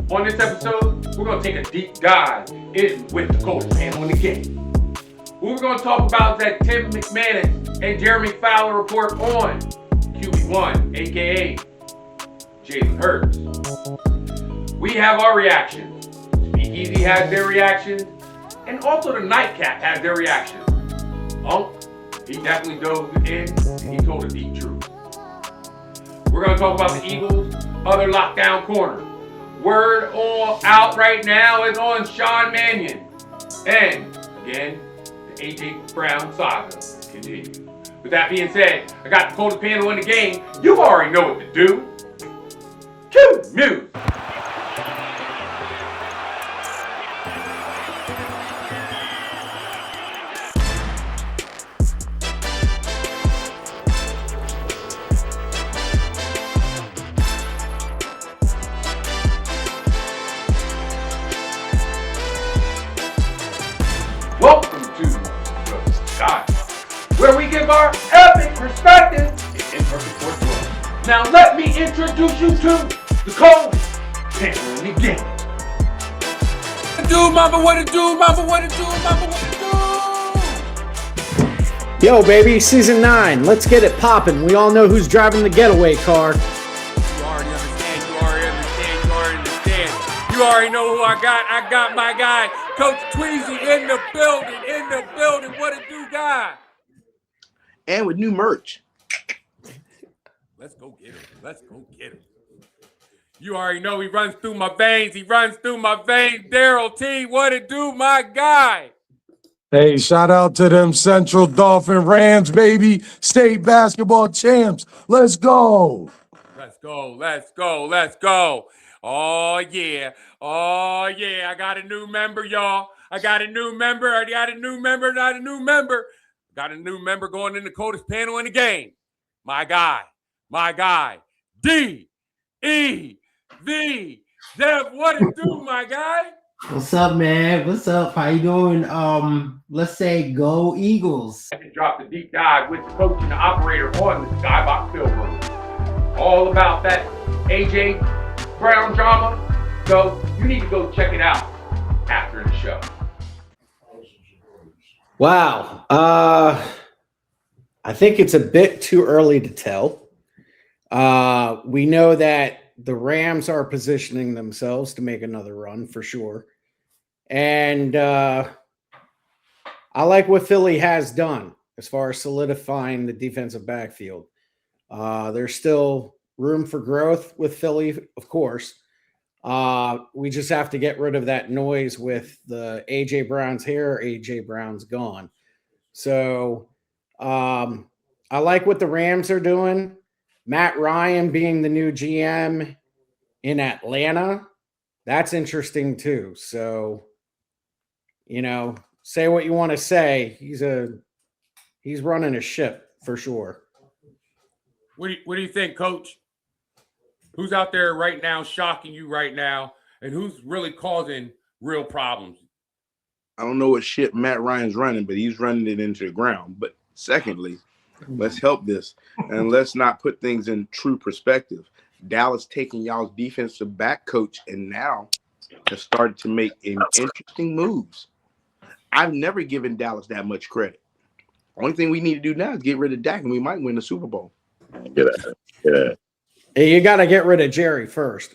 On this episode, we're going to take a deep dive in with the coach panel in the game. What we're going to talk about is that Tim McManus and Jeremy Fowler report on QB1, aka Jalen Hurts. We have our reactions. Speakeasy has their reactions, and also the Nightcap has their reactions. He definitely dove in and he told a deep truth. We're going to talk about the Eagles' other lockdown corner. Word all out right now is on Sean Mannion. And again, the AJ Brown saga continues. With that being said, I got the coldest panel in the game. You already know what to do. Cue music. Welcome to the Sky, where we give our epic perspective in imperfect sports world. Now let me introduce you to the coldest panel in the game. What it do, mama? What it do, mama? What it do, mama? What it do? Yo, baby, season 9. Let's get it popping. We all know who's driving the getaway car. You already understand. You already understand. You already understand. You already know who I got. I got my guy, Coach Tweezy, in the building. In the building. What it do, guy? And with new merch. Let's go get him. Let's go get him. You already know he runs through my veins. He runs through my veins. Daryl T, what it do, my guy? Hey, shout out to them Central Dolphin Rams, baby. State basketball champs. Let's go. Let's go. Let's go. Let's go. Oh, yeah. Oh, yeah. I got a new member, y'all. I got a new member. I got a new member. Not a new member. Got a new member going in the coldest panel in the game. My guy. My guy. D-E-V. Dev, what it do, my guy? What's up, man? What's up? How you doing? Let's say go Eagles. I can drop the deep dive with the coach and the operator on the Skybox Field Room. All about that AJ Brown drama. So you need to go check it out after the show. Wow. I think it's a bit too early to tell. We know that the Rams are positioning themselves to make another run for sure. And I like what Philly has done as far as solidifying the defensive backfield. There's still room for growth with Philly, of course. We just have to get rid of that noise with the AJ Brown's here, AJ Brown's gone. So I like what the Rams are doing. Matt Ryan being the new GM in Atlanta, that's interesting too. So, you know, say what you want to say. He's running a ship for sure. What do you think, Coach? Who's out there right now shocking you right now, and who's really causing real problems? I don't know what ship Matt Ryan's running, but he's running it into the ground. But secondly, let's help this, and let's not put things in true perspective. Dallas taking y'all's defensive back coach and now has started to make interesting moves. I've never given Dallas that much credit. Only thing we need to do now is get rid of Dak, and we might win the Super Bowl. Yeah. Hey, you got to get rid of Jerry first.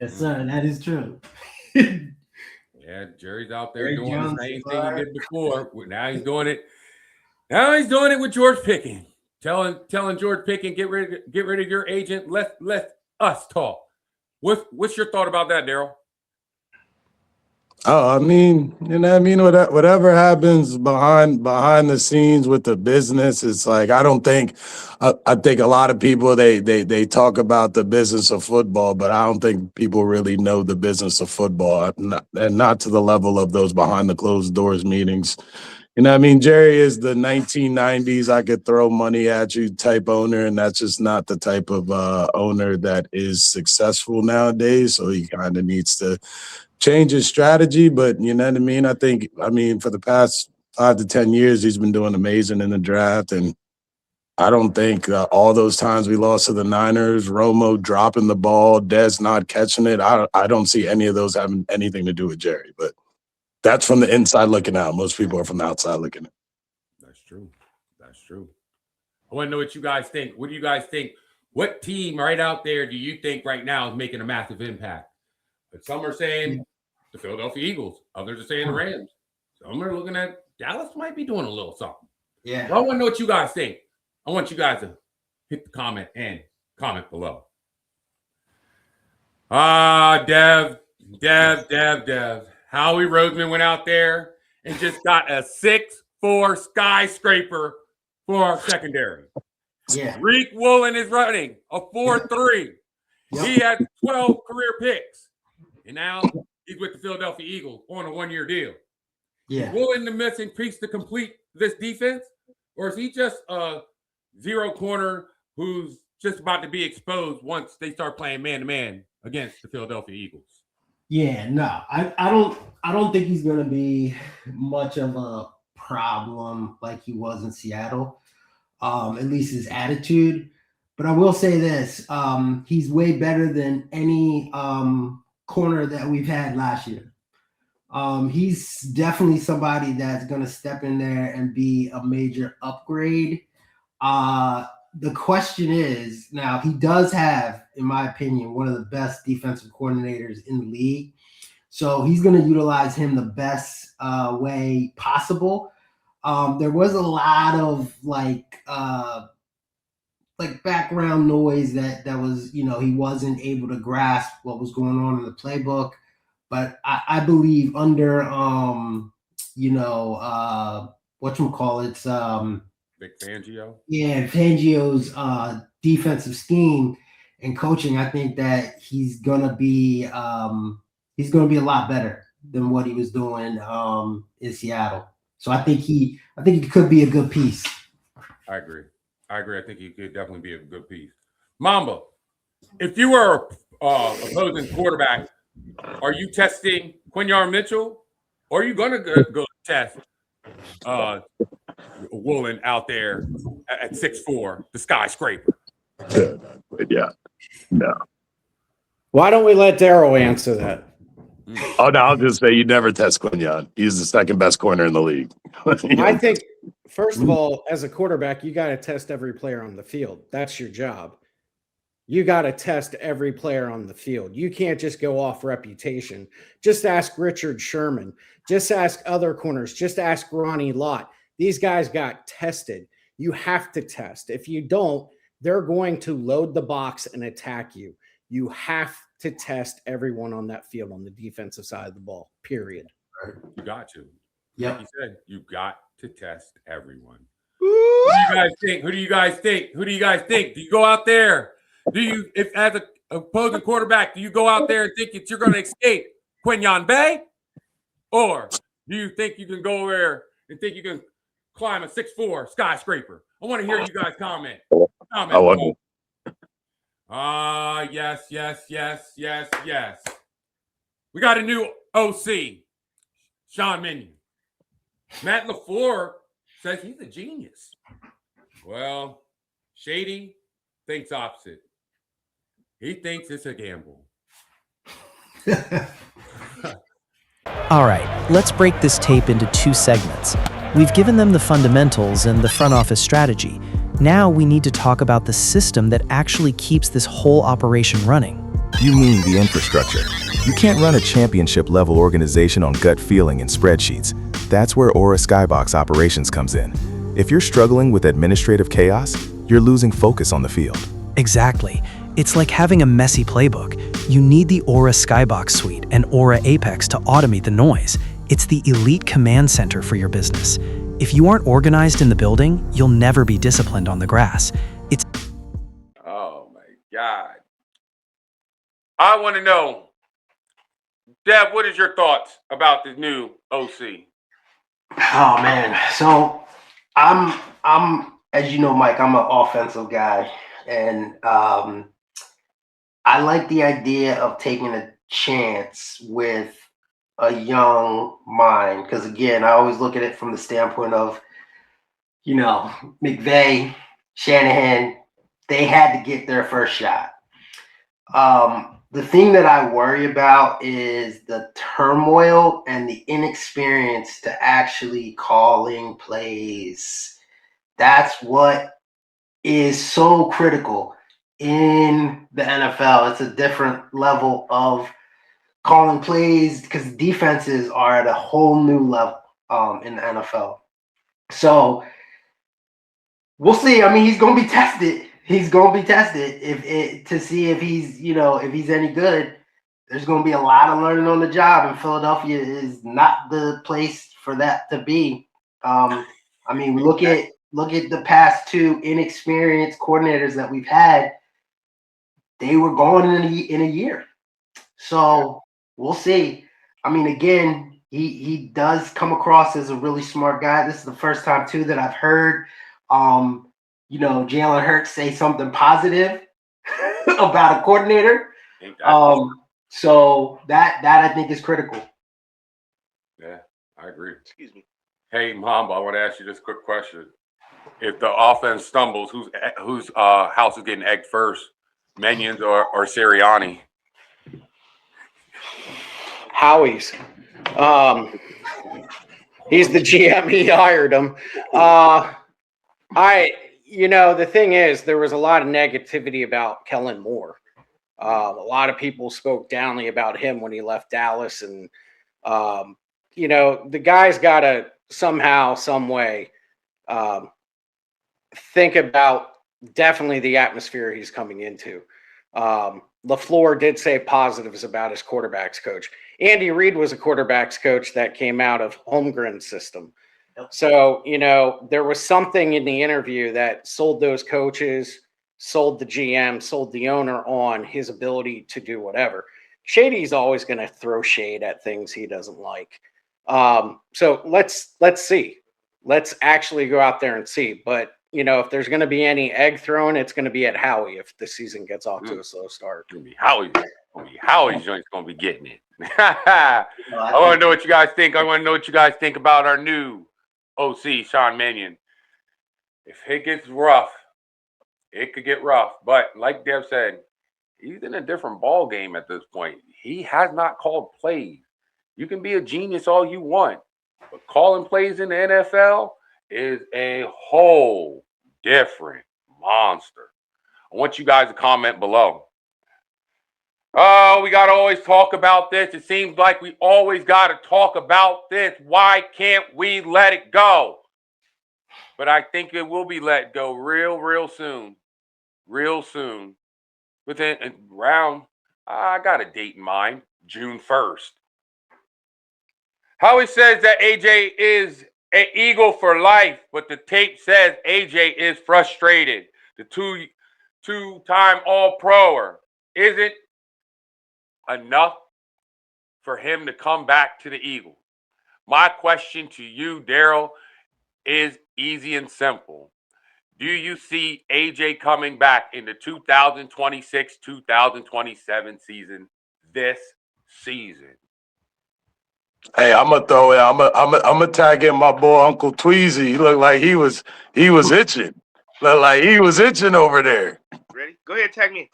Yes, sir. That is true. Yeah, Jerry's out there Jerry doing Jones, the same thing he did before. Now he's doing it. Now he's doing it with George Pickens. Telling George Pickens, get rid of your agent. Let us talk. What's your thought about that, Daryl? Oh, I mean, you know what I mean? Whatever happens behind the scenes with the business, it's like I think a lot of people they talk about the business of football, but I don't think people really know the business of football, and not to the level of those behind the closed doors meetings. You know what I mean? Jerry is the 1990s, I could throw money at you type owner, and that's just not the type of owner that is successful nowadays. So he kind of needs to change his strategy. But you know what I mean? I think for the past 5 to 10 years, he's been doing amazing in the draft. And I don't think all those times we lost to the Niners, Romo dropping the ball, Dez not catching it, I don't see any of those having anything to do with Jerry. But that's from the inside looking out. Most people are from the outside looking in. That's true. That's true. I want to know what you guys think. What do you guys think? What team right out there do you think right now is making a massive impact? But some are saying the Philadelphia Eagles. Others are saying the Rams. Some are looking at Dallas might be doing a little something. Yeah. Well, I want to know what you guys think. I want you guys to hit the comment and comment below. Dev. Howie Roseman went out there and just got a 6'4" skyscraper for our secondary. Yeah. Reek Woolen is running a 4.3. Yep. He had 12 career picks. And now he's with the Philadelphia Eagles on a 1-year deal. Yeah. Is Woolen the missing piece to complete this defense? Or is he just a zero corner who's just about to be exposed once they start playing man-to-man against the Philadelphia Eagles? Yeah, no, I don't think he's gonna be much of a problem like he was in Seattle. At least his attitude. But I will say this: he's way better than any corner that we've had last year. He's definitely somebody that's gonna step in there and be a major upgrade. The question is, now he does have, in my opinion, one of the best defensive coordinators in the league. So he's going to utilize him the best way possible. There was a lot of like background noise that was, he wasn't able to grasp what was going on in the playbook. But I believe under, whatchamacallit, Vic Fangio? Yeah, Fangio's defensive scheme and coaching, I think that he's gonna be a lot better than what he was doing in Seattle. So I think he could be a good piece. I agree. I think he could definitely be a good piece. Mamba, if you were opposing quarterback, are you testing Quinyon Mitchell, or are you gonna go test Woolen out there at 6'4", the skyscraper? Yeah. No. Why don't we let Daryl answer that? Oh, no, I'll just say you never test Quinyon. He's the second best corner in the league. I think, first of all, as a quarterback, you got to test every player on the field. That's your job. You got to test every player on the field. You can't just go off reputation. Just ask Richard Sherman. Just ask other corners. Just ask Ronnie Lott. These guys got tested. You have to test. If you don't, they're going to load the box and attack you. You have to test everyone on that field on the defensive side of the ball, period. You got to. Yep. Like you said, you got to test everyone. Who do you guys think? Who do you guys think? Do you go out there? If as an opposing quarterback, do you go out there and think that you're going to escape Quinyon Bay? Or do you think you can go there and think you can climb a 6'4" skyscraper? I want to hear you guys comment. I wonder. Yes. We got a new OC, Sean Minion. Matt LaFleur says he's a genius. Well, Shady thinks opposite. He thinks it's a gamble. All right, let's break this tape into 2 segments. We've given them the fundamentals and the front office strategy. Now we need to talk about the system that actually keeps this whole operation running. You mean the infrastructure. You can't run a championship-level organization on gut feeling and spreadsheets. That's where Aura Skybox Operations comes in. If you're struggling with administrative chaos, you're losing focus on the field. Exactly. It's like having a messy playbook. You need the Aura Skybox suite and AuraApexLLC to automate the noise. It's the elite command center for your business. If you aren't organized in the building, you'll never be disciplined on the grass. Oh my God. I want to know, Deb, what is your thoughts about this new OC? Oh man, so I'm as you know, Mike, I'm an offensive guy, and I like the idea of taking a chance with a young mind, because again, I always look at it from the standpoint of, McVay Shanahan, they had to get their first shot. The thing that I worry about is the turmoil and the inexperience to actually calling plays. That's what is so critical in the NFL. It's a different level of calling plays because defenses are at a whole new level in the NFL. So we'll see. I mean, he's going to be tested. He's going to be tested to see if he's, if he's any good. There's going to be a lot of learning on the job, and Philadelphia is not the place for that to be. I mean, look at the past two inexperienced coordinators that we've had. They were gone in a year. So we'll see. I mean, again, he does come across as a really smart guy. This is the first time too that I've heard, Jalen Hurts say something positive about a coordinator. So that I think is critical. Yeah, I agree. Excuse me. Hey, Mamba, I want to ask you this quick question. If the offense stumbles, whose house is getting egged first? Menions or Sirianni? Howie's. He's the GM. He hired him. The thing is, there was a lot of negativity about Kellen Moore. A lot of people spoke downly about him when he left Dallas, and the guy's got to somehow, some way, think about definitely the atmosphere he's coming into. LaFleur did say positives about his quarterbacks coach. Andy Reid was a quarterbacks coach that came out of Holmgren's system. So, there was something in the interview that sold those coaches, sold the GM, sold the owner on his ability to do whatever. Shady's always going to throw shade at things he doesn't like. So let's see. Let's actually go out there and see. But, if there's going to be any egg thrown, it's going to be at Howie if the season gets off to a slow start. It's going to be Howie's joint's going to be getting it. I want to know what you guys think. I want to know what you guys think about our new OC, Sean Mannion. If it gets rough, it could get rough. But like Dev said, he's in a different ball game at this point. He has not called plays. You can be a genius all you want, but calling plays in the NFL is a whole different monster. I want you guys to comment below. Oh, we got to always talk about this. It seems like we always got to talk about this. Why can't we let it go? But I think it will be let go real soon. Real soon. Within around, I got a date in mind, June 1st. Howie says that AJ is an Eagle for life, but the tape says AJ is frustrated. The two-time All-Proer isn't enough for him to come back to the Eagles. My question to you, Daryl, is easy and simple. Do you see AJ coming back in the 2026-2027 season this season? Hey, I'm gonna throw it. I'm gonna tag in my boy Uncle Tweezy. He looked like he was itching. Looked like he was itching over there. Ready? Go ahead, tag me.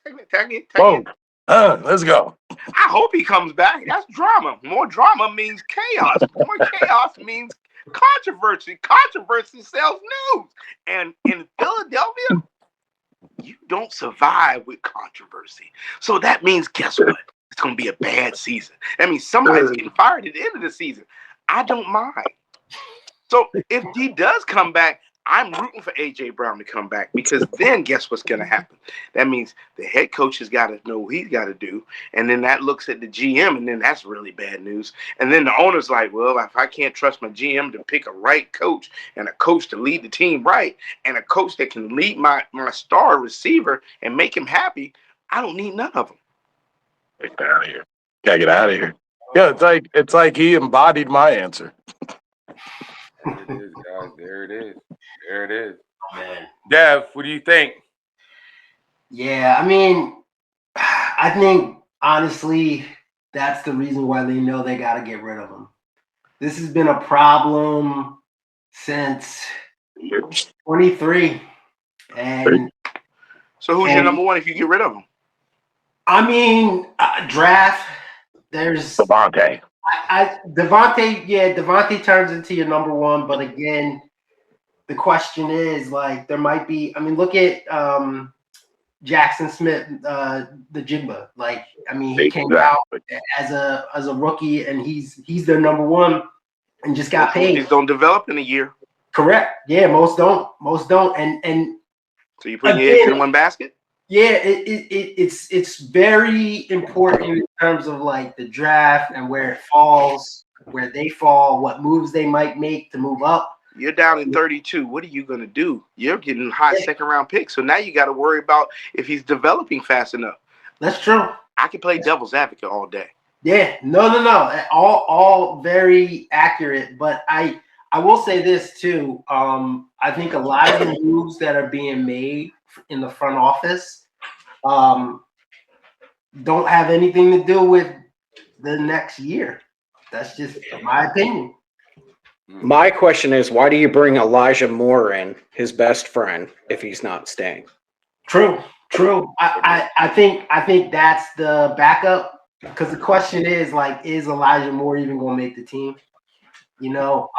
Whoa. Let's go. I hope he comes back. That's drama. More drama means chaos. More chaos means controversy. Controversy sells news. And in Philadelphia, you don't survive with controversy. So that means, guess what? It's going to be a bad season. That means somebody's getting fired at the end of the season. I don't mind. So if he does come back, I'm rooting for A.J. Brown to come back, because then guess what's going to happen? That means the head coach has got to know what he's got to do, and then that looks at the GM, and then that's really bad news. And then the owner's like, well, if I can't trust my GM to pick a right coach and a coach to lead the team right and a coach that can lead my star receiver and make him happy, I don't need none of them. Get out of here. Gotta get out of here. Yeah, it's like he embodied my answer. There it is, guys. There it is. There it is. Man. Dev, what do you think? Yeah, I mean, I think honestly, that's the reason why they know they got to get rid of him. This has been a problem since 23. And So who's your number one if you get rid of him? I mean, draft. There's Devontae. Devontae. Yeah, Devontae turns into your number one. But again, the question is like there might be. I mean, look at Jackson Smith, the Jigba. Like, I mean, he came out as a rookie, and he's their number one, and just got paid. Rookies don't develop in a year. Correct. Yeah, most don't. And so you put your eggs in one basket. Yeah, it's very important in terms of like the draft and where it falls, where they fall, what moves they might make to move up. You're down in 32. What are you going to do? You're getting high second round picks. So now you got to worry about if he's developing fast enough. That's true. I can play devil's advocate all day. Yeah, no. All very accurate. But I will say this too. I think a lot of the moves that are being made in the front office don't have anything to do with the next year. That's just my opinion. My question is, why do you bring Elijah Moore in, his best friend, if he's not staying? True. I think that's the backup, because the question is like, is Elijah Moore even going to make the team? You know,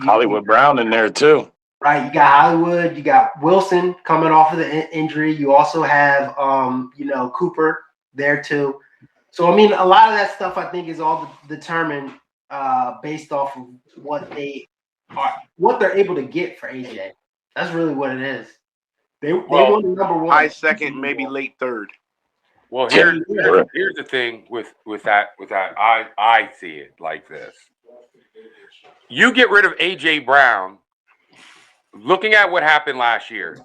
Hollywood Brown in there too. Right, you got Hollywood, you got Wilson coming off of the injury. You also have, Cooper there too. So I mean, a lot of that stuff I think is all determined based off of what they're able to get for AJ. That's really what it is. They want the number one, high second, maybe late third. Well, here's the thing with that. I see it like this: you get rid of AJ Brown. Looking at what happened last year,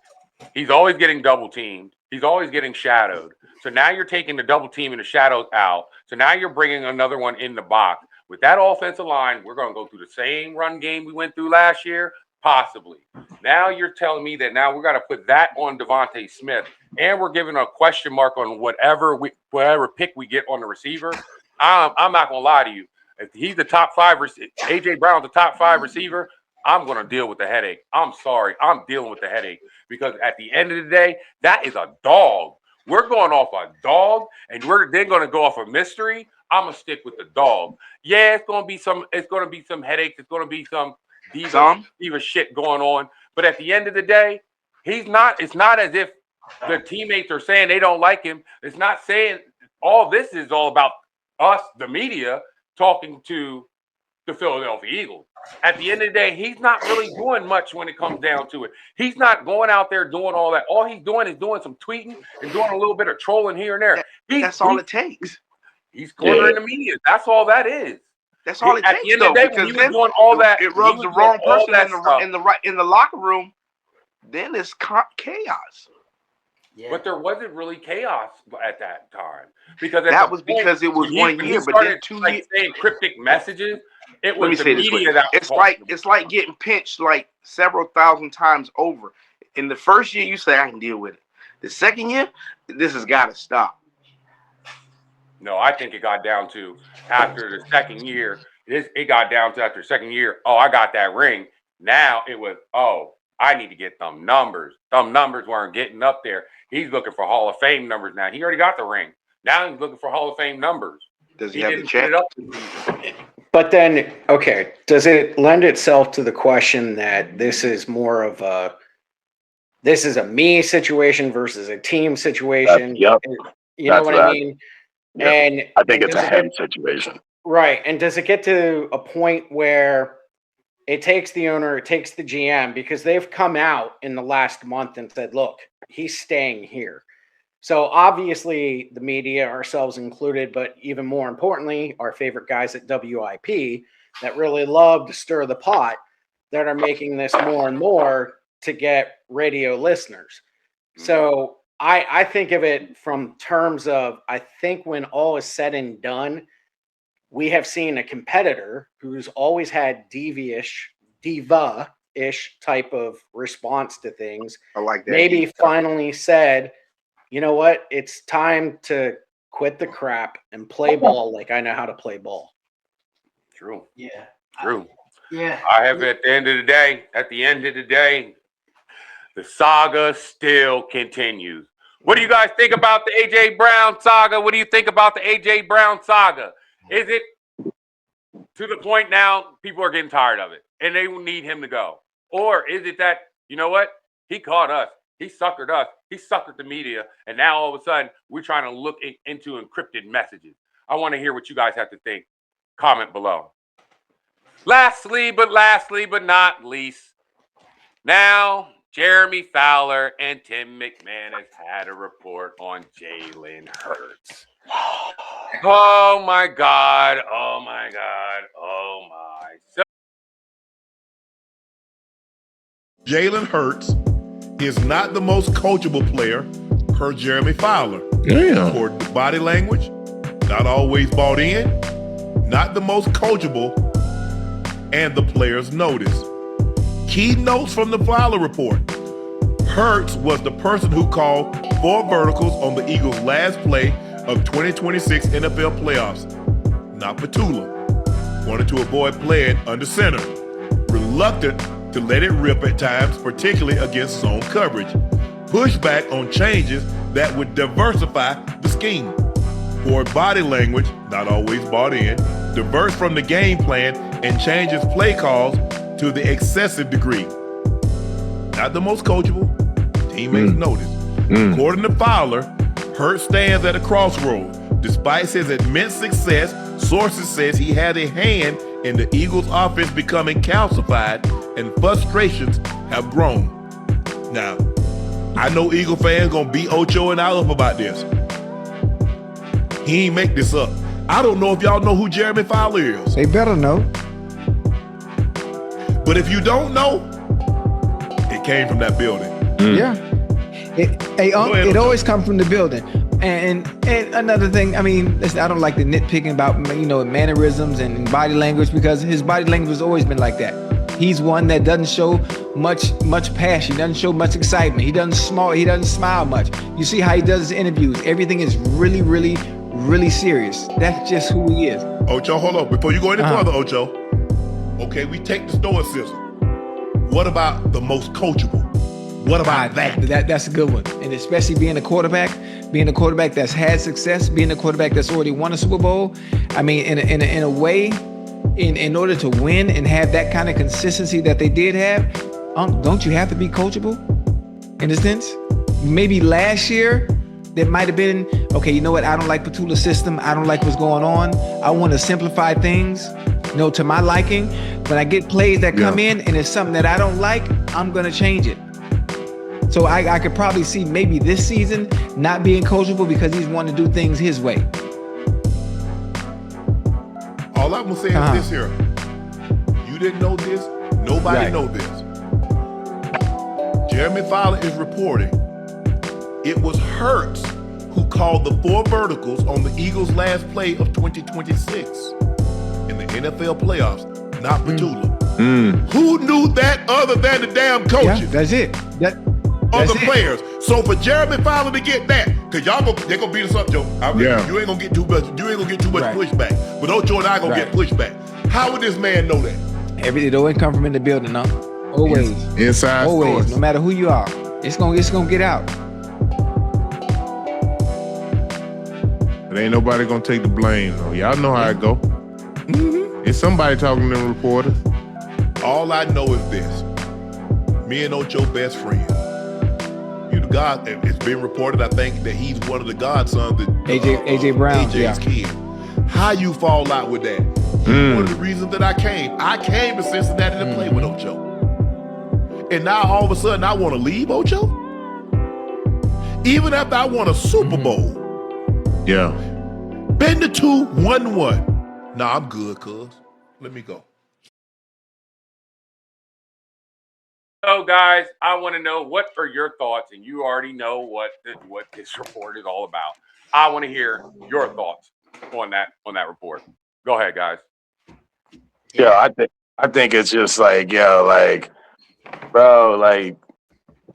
he's always getting double teamed. He's always getting shadowed. So now you're taking the double team and the shadows out. So now you're bringing another one in the box. With that offensive line, we're going to go through the same run game we went through last year, possibly. Now you're telling me that now we're going to put that on Devontae Smith, and we're giving a question mark on whatever pick we get on the receiver. I'm not going to lie to you. If he's the top 5, AJ Brown's the top 5 receiver, I'm going to deal with the headache. I'm sorry. I'm dealing with the headache because at the end of the day, that is a dog. We're going off a dog, and we're then going to go off a mystery. I'm going to stick with the dog. Yeah, it's going to be some headaches. It's going to be some diva shit going on. But at the end of the day, it's not as if the teammates are saying they don't like him. It's not saying all this is all about us, the media, talking to the Philadelphia Eagles. At the end of the day, he's not really doing much when it comes down to it. He's not going out there doing all that. All he's doing is doing some tweeting and doing a little bit of trolling here and there. That's all it takes. He's cornering the media. That's all that is. That's all it takes. At the end of the day, when he was doing all that, it rubs the wrong person in the locker room. Then it's chaos. Yeah. But there wasn't really chaos at that time because because it was 1 year, but then 2 years saying cryptic messages. It was the media that it's like getting pinched like several thousand times over. In the first year, you say I can deal with it. The second year, this has got to stop. No, I think it got down to after the second year. It got down to after the second year. Oh, I got that ring. Now it was, I need to get them numbers. Some numbers weren't getting up there. He's looking for Hall of Fame numbers now. He already got the ring. Now he's looking for Hall of Fame numbers. Does he have the check? But then, okay, does it lend itself to the question that this is more of a me situation versus a team situation? Yep. You know what I mean? Yep. And I think it's a him situation. Right. And does it get to a point where it takes the owner, it takes the GM, because they've come out in the last month and said, look, he's staying here. So obviously the media, ourselves included, but even more importantly, our favorite guys at WIP that really love to stir the pot, that are making this more and more to get radio listeners. So I think of it from terms of, I think when all is said and done, we have seen a competitor who's always had diva-ish type of response to things. I like that. Maybe finally said, you know what? It's time to quit the crap and play ball like I know how to play ball. True. Yeah. True. Yeah. I have at the end of the day, the saga still continues. What do you guys think about the A.J. Brown saga? What do you think about the A.J. Brown saga? Is it to the point now people are getting tired of it and they will need him to go? Or is it that, you know what? He caught us. He suckered us. He suckered the media. And now all of a sudden we're trying to look into encrypted messages. I want to hear what you guys have to think. Comment below. Lastly, but not least, now Jeremy Fowler and Tim McManus had a report on Jalen Hurts. Oh my God. Oh my God. Oh my. So Jalen Hurts is not the most coachable player per Jeremy Fowler. Damn. According to body language, not always bought in, not the most coachable, and the players notice. Key notes from the Fowler report. Hurts was the person who called 4 verticals on the Eagles' last play of 2026 NFL playoffs. Not Petula. Wanted to avoid playing under center. Reluctant to let it rip at times, particularly against zone coverage. Pushback on changes that would diversify the scheme. Poor body language, not always bought in, diverts from the game plan and changes play calls to the excessive degree. Not the most coachable, teammates notice. According to Fowler, Hurts stands at a crossroads. Despite his immense success, sources says he had a hand in the Eagles' offense becoming calcified and frustrations have grown. Now, I know Eagle fans gonna beat Ocho and I up about this. He ain't make this up. I don't know if y'all know who Jeremy Fowler is. They better know. But if you don't know, it came from that building. Yeah. It always comes from the building. And another thing, I mean, listen, I don't like the nitpicking about, mannerisms and body language, because his body language has always been like that. He's one that doesn't show much passion. He doesn't show much excitement. He doesn't smile much. You see how he does his interviews. Everything is really, really, really serious. That's just who he is. Ocho, hold on. Before you go any further, Ocho. Okay, we take the stoicism. What about the most coachable? What about that? That's a good one. And especially being a quarterback that's had success, being a quarterback that's already won a Super Bowl. I mean, in a way, in order to win and have that kind of consistency that they did have, don't you have to be coachable? In a sense, maybe last year there might have been, okay, you know what? I don't like Petula's system. I don't like what's going on. I want to simplify things, to my liking. When I get plays that come in and it's something that I don't like, I'm gonna change it. So I could probably see maybe this season not being coachable because he's wanting to do things his way. All I'm gonna say is this here. You didn't know this. Nobody know this. Jeremy Fowler is reporting it was Hurts who called the 4 verticals on the Eagles' last play of 2026 in the NFL playoffs, not Petula. Who knew that other than the damn coaches? Yeah, that's it. Other players. So for Jeremy Fowler to get that, because they're gonna beat us up, Joe. You ain't gonna get too much. You ain't gonna get too much pushback. But Ocho and I gonna get pushback. How would this man know that? It always come from in the building, huh? Always. Inside Always. stores. No matter who you are, it's gonna get out. But ain't nobody gonna take the blame though. Y'all know how it go. It's somebody talking to the reporters. All I know is this. Me and Ocho best friends. You the God, it's been reported, I think, that he's one of the godsons that AJ Brown. AJ's kid. How you fall out with that? One of the reasons that I came to Cincinnati to play with Ocho. And now all of a sudden I want to leave Ocho? Even after I won a Super Bowl. Yeah. Been to 2, won 1. Nah, I'm good, cuz. Let me go. So, guys, I want to know what are your thoughts, and you already know what this report is all about. I want to hear your thoughts on that report. Go ahead, guys. Yeah, I think it's just like, bro, like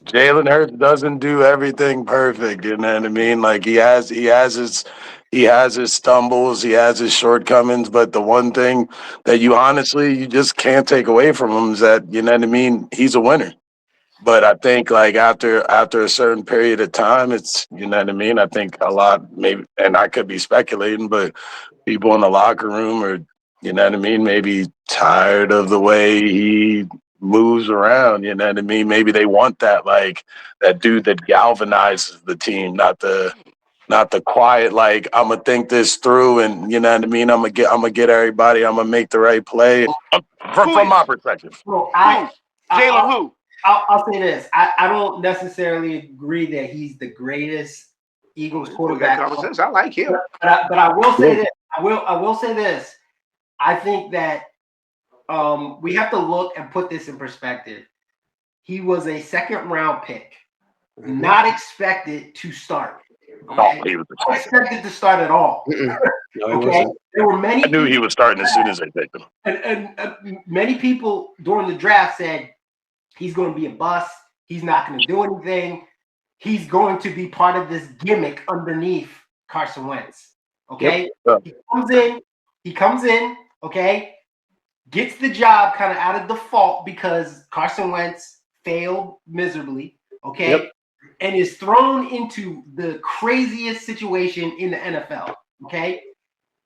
Jalen Hurts doesn't do everything perfect. You know what I mean? Like he has his stumbles, he has his shortcomings, but the one thing that you just can't take away from him is that, you know what I mean, he's a winner. But I think like after a certain period of time, it's, you know what I mean? I think a lot, maybe, and I could be speculating, but people in the locker room are, you know what I mean, maybe tired of the way he moves around, you know what I mean? Maybe they want that, like that dude that galvanizes the team, not the quiet, like I'm gonna think this through, and you know what I mean. I'm gonna get everybody. I'm gonna make the right play. From my perspective, Well, Jalen who? I'll say this. I don't necessarily agree that he's the greatest Eagles quarterback. I like him. But I will say this. I will say this. I think that we have to look and put this in perspective. He was a second round pick, not expected to start. Okay? he was Not expected to start at all. No, he Okay, wasn't. there were many. I knew he was starting as soon as they picked him. And many people during the draft said he's going to be a bust. He's not going to do anything. He's going to be part of this gimmick underneath Carson Wentz. Okay, Yep. He comes in. Okay, gets the job kind of out of default because Carson Wentz failed miserably. Okay, Yep. and is thrown into the craziest situation in the NFL. Okay.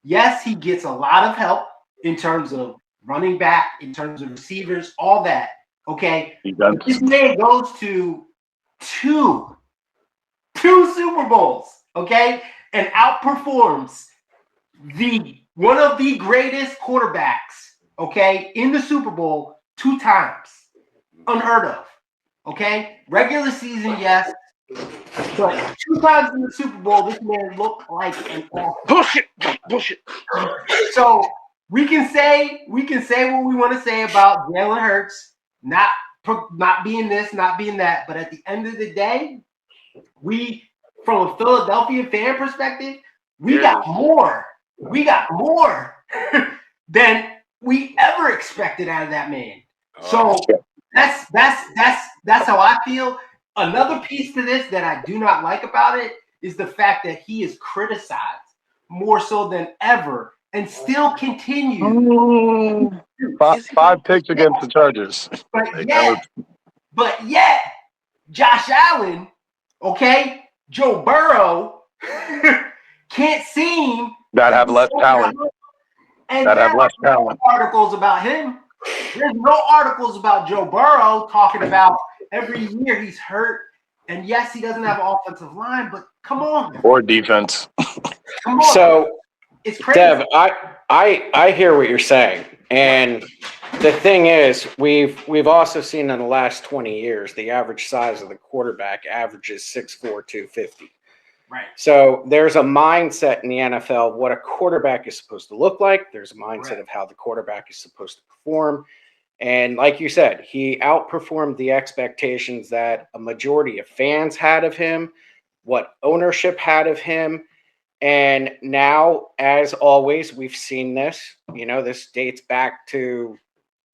Yes, he gets a lot of help in terms of running back, in terms of receivers, all that. Okay. He does. This man goes to two Super Bowls, okay, and outperforms one of the greatest quarterbacks, okay, in the Super Bowl 2 times. Unheard of. Okay. Regular season, yes. But 2 times in the Super Bowl, this man looked like an awesome. Bullshit. So we can say what we want to say about Jalen Hurts not being this, not being that. But at the end of the day, we, from a Philadelphia fan perspective, we got more. We got more than we ever expected out of that man. So that's how I feel. Another piece to this that I do not like about it is the fact that he is criticized more so than ever and still continues. 5 picks against the Chargers. But yet, Josh Allen, okay, Joe Burrow can't seem that have less talent. And that have less talent. Articles about him. There's no articles about Joe Burrow talking about every year he's hurt. And yes, he doesn't have an offensive line, but come on. Or defense. Come on. So, it's crazy. Dev, I hear what you're saying. And the thing is, we've also seen in the last 20 years, the average size of the quarterback averages 6'4", 250. Right. So there's a mindset in the NFL of what a quarterback is supposed to look like. There's a mindset of how the quarterback is supposed to perform. And like you said, he outperformed the expectations that a majority of fans had of him, what ownership had of him. And now, as always, we've seen this. You know, this dates back to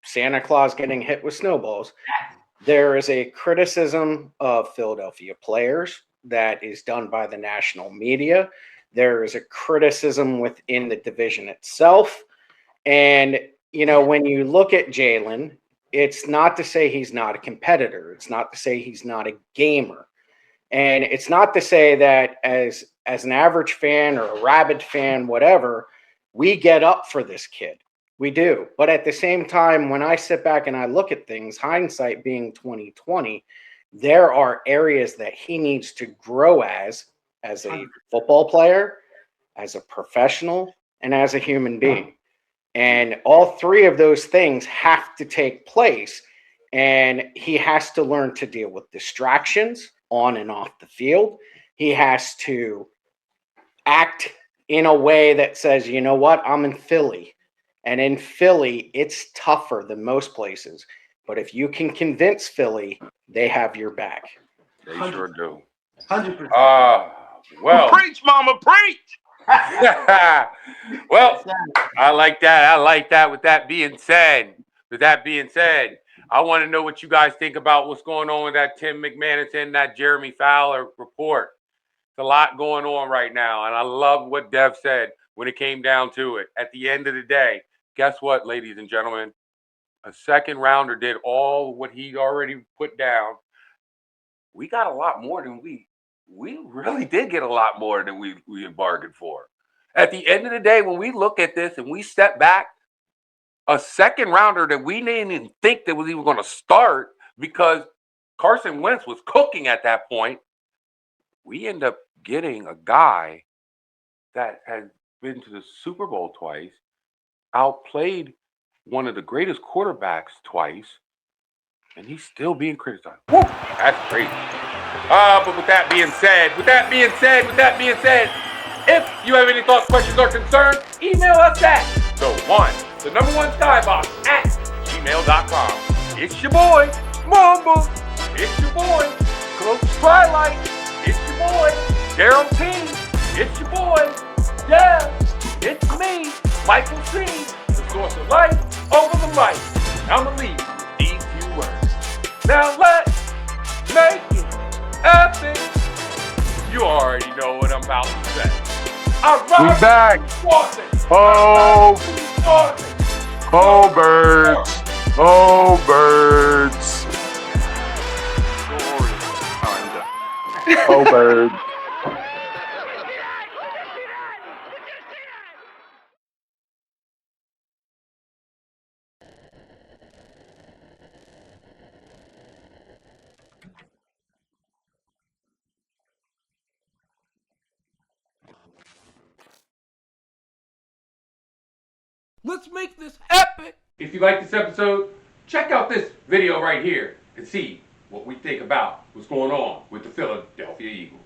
Santa Claus getting hit with snowballs. There is a criticism of Philadelphia players that is done by the national media. There is a criticism within the division itself. And, you know, when you look at Jalen, it's not to say he's not a competitor. It's not to say he's not a gamer. And it's not to say that as an average fan or a rabid fan, whatever, we get up for this kid. We do. But at the same time, when I sit back and I look at things, hindsight being 2020, there are areas that he needs to grow as a football player, as a professional, and as a human being. And all three of those things have to take place. And he has to learn to deal with distractions on and off the field. He has to act in a way that says, you know what, I'm in Philly. And in Philly, it's tougher than most places. But if you can convince Philly, they have your back. They sure do. 100%. Well, preach, mama, preach. Well, I like that. I like that. With that being said, I want to know what you guys think about what's going on with that Tim McManus and that Jeremy Fowler report. There's a lot going on right now, and I love what Dev said when it came down to it. At the end of the day, guess what, ladies and gentlemen? A second rounder did all what he already put down. we got a lot more than we really did get a lot more than we had bargained for. At the end of the day, when we look at this and we step back, a second rounder that we didn't even think that was even going to start because Carson Wentz was cooking at that point, we end up getting a guy that has been to the Super Bowl twice, outplayed one of the greatest quarterbacks twice, and he's still being criticized. Woo! That's crazy. But with that being said, if you have any thoughts, questions, or concerns, email us at the number one skybox at gmail.com. It's your boy, Mamba. It's your boy, Coach Twilight. It's your boy, Daryl T. It's your boy, yeah. It's me, Michael C. The source of life over the light. I'm going to leave these few words. Now let's make it epic. You already know what I'm about to say. We back. Oh, birds. Oh, birds. Oh, birds. Let's make this epic. If you like this episode, check out this video right here and see what we think about what's going on with the Philadelphia Eagles.